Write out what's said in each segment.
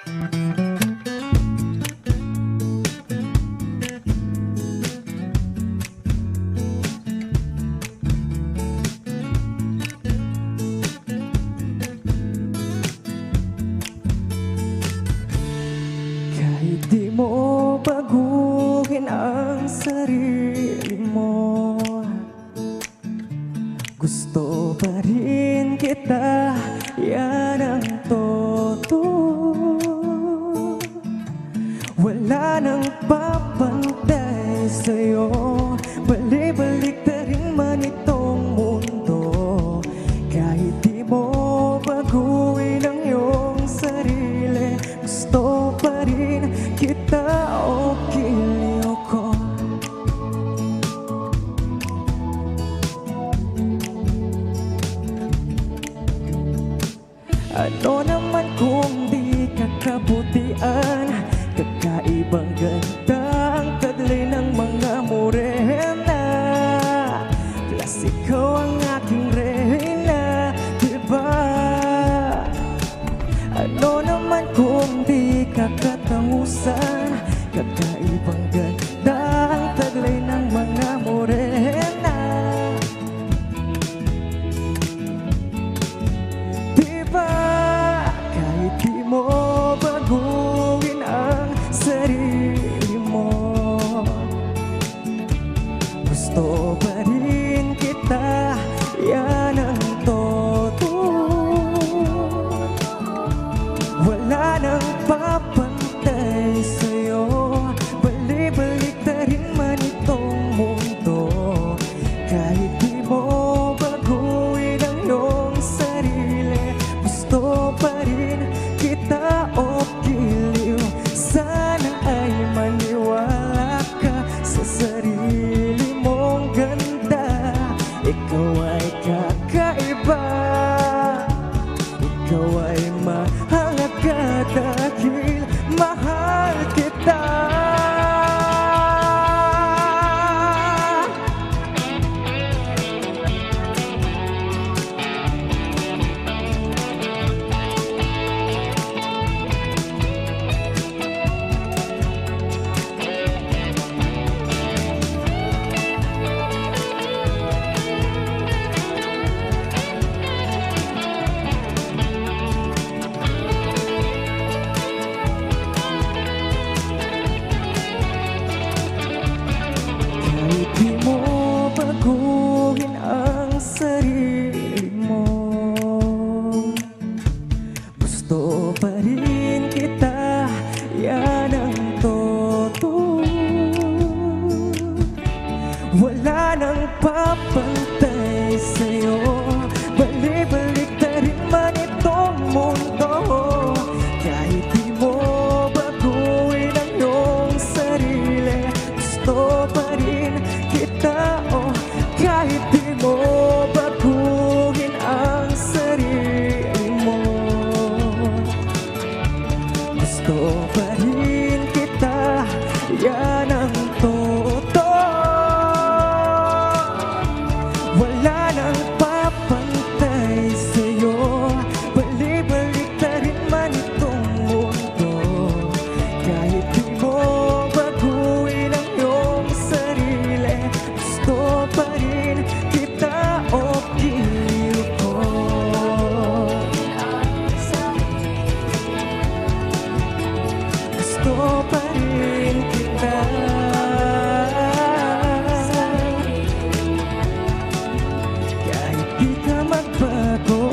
Kahit di mo baguhin ang sarili mo, gusto pa rin kita, yan ang totoo. Wala nang papantay sa'yo, balik-balik na rin man itong mundo. Kahit di mo baguhin ang iyong sarili, gusto pa rin kita o giliw ko. Ano naman kung di kakabutian, kakaibang ganda ang taglay ng mga morena. Plus ikaw ang aking reyna, diba? Ano naman kung di kakatangusan, kakaibang ganda ang taglay ng mga morena. Diba? Kahit di mo baguhin ang sarili mo, gusto pa rin kita, yan ang totoo. Wala nang papantay sa'yo, balik-balik na rin man itong mundo. Kahit di mo baguhin ang iyong sarili, gusto pa rin kita o giliw. Sana ay maniwala ka sa sarili mong ganda. Ikaw ay kakaiba, ikaw ay mahalaga dahil mahal kita. Kahit di mo baguhin ang sarili mo, gusto pa rin kita, yan ang totoo. Wala nang papantay sa'yo, balik-balik na rin man itong mundo. Kahit di mo baguhin ang iyong sarili, gusto pa rin kita, oh. Kahit di mo baguhin ang sarili mo, gusto pa rin kita, yan ang totoo. Wala nang papantay sa'yo, balik-balik na rin man itong mundo. Kahit di mo baguhin ang iyong sarili, gusto pa rin kita o giliw ko. Gusto pa rin kita, kahit di ka magbago.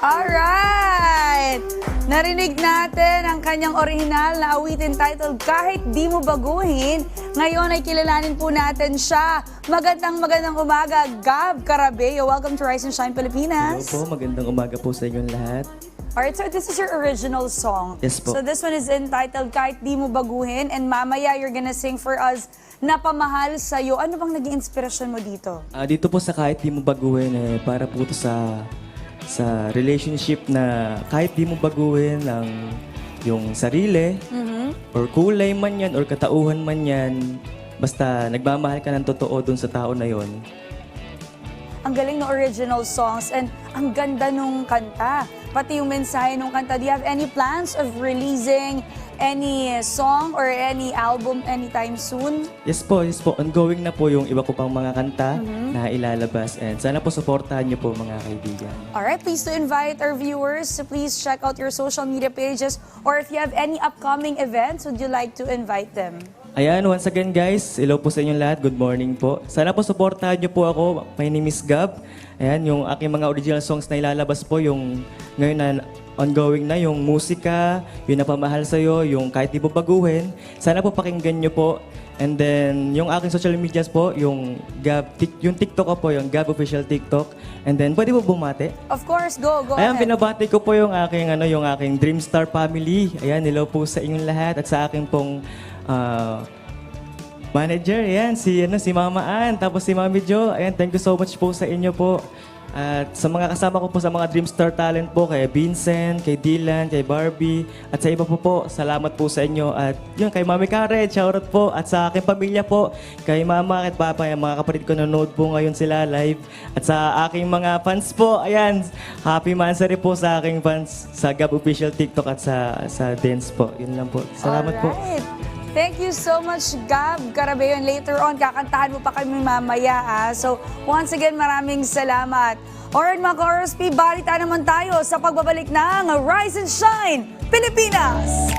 Alright! Narinig natin ang kanyang orihinal na awitin titled Kahit Di Mo Baguhin. Ngayon ay kilalanin po natin siya. Magandang umaga, Gab Carabeo. Welcome to Rise and Shine Pilipinas. Hello po, magandang umaga po sa inyong lahat. Alright, so this is your original song. Yes po. So this one is entitled Kahit Di Mo Baguhin. And mamaya, you're gonna sing for us Napamahal Sa'yo. Ano bang naging inspirasyon mo dito? Dito po sa Kahit Di Mo Baguhin, para po ito sa relationship na kahit di mo baguhin ang yung sarili, or kulay man yan, or katauhan man yan, basta nagmamahal ka ng totoo dun sa tao na yon. ang galing ng original songs and ang ganda nung kanta. Pati yung mensahe nung kanta. Do you have any plans of releasing any song or any album anytime soon? Yes po. Ongoing na po yung iba ko pang mga kanta na ilalabas. And sana po supportahan niyo po mga kaibigan. Alright, please to invite our viewers to please check out your social media pages or if you have any upcoming events, would you like to invite them? Ayan, once again guys, hello po sa inyong lahat. Good morning po. Sana po supportahan niyo po ako. My name is Gab. Ayan, yung aking mga original songs na ilalabas po, yung ngayon na ongoing na, yung musika, yung napamahal sa'yo, yung kahit di po baguhin. Sana po pakinggan niyo po. And then, yung aking social medias po, yung yung TikTok ko po, yung Gab Official TikTok. And then, pwede po bumati? Of course, go Ayan, ahead. binabati ko po yung aking, yung aking Dreamstar family. Ayan, hello po sa inyong lahat at sa aking pong manager. Ayan, si Mama Ann, tapos si Mami Jo. Ayan, thank you so much po sa inyo po. At sa mga kasama ko po sa mga Dreamstar Talent po, kay Vincent, kay Dylan, kay Barbie, at sa iba po, salamat po sa inyo. At yun, kay Mami Karen, shoutout po. At sa aking pamilya po, kay Mama at Papa, yung mga kapatid ko nanonood po ngayon sila live. At sa aking mga fans po, ayan, happy Mansari po sa aking fans sa Gab Official TikTok at sa dance po. Yun lang po. Salamat po. Alright. Thank you so much, Gab Carabeon. Later on, kakantahan mo pa kami mamaya. So, once again, maraming salamat. Alright, mga ka-RSP, balita naman tayo sa pagbabalik ng Rise and Shine Pilipinas!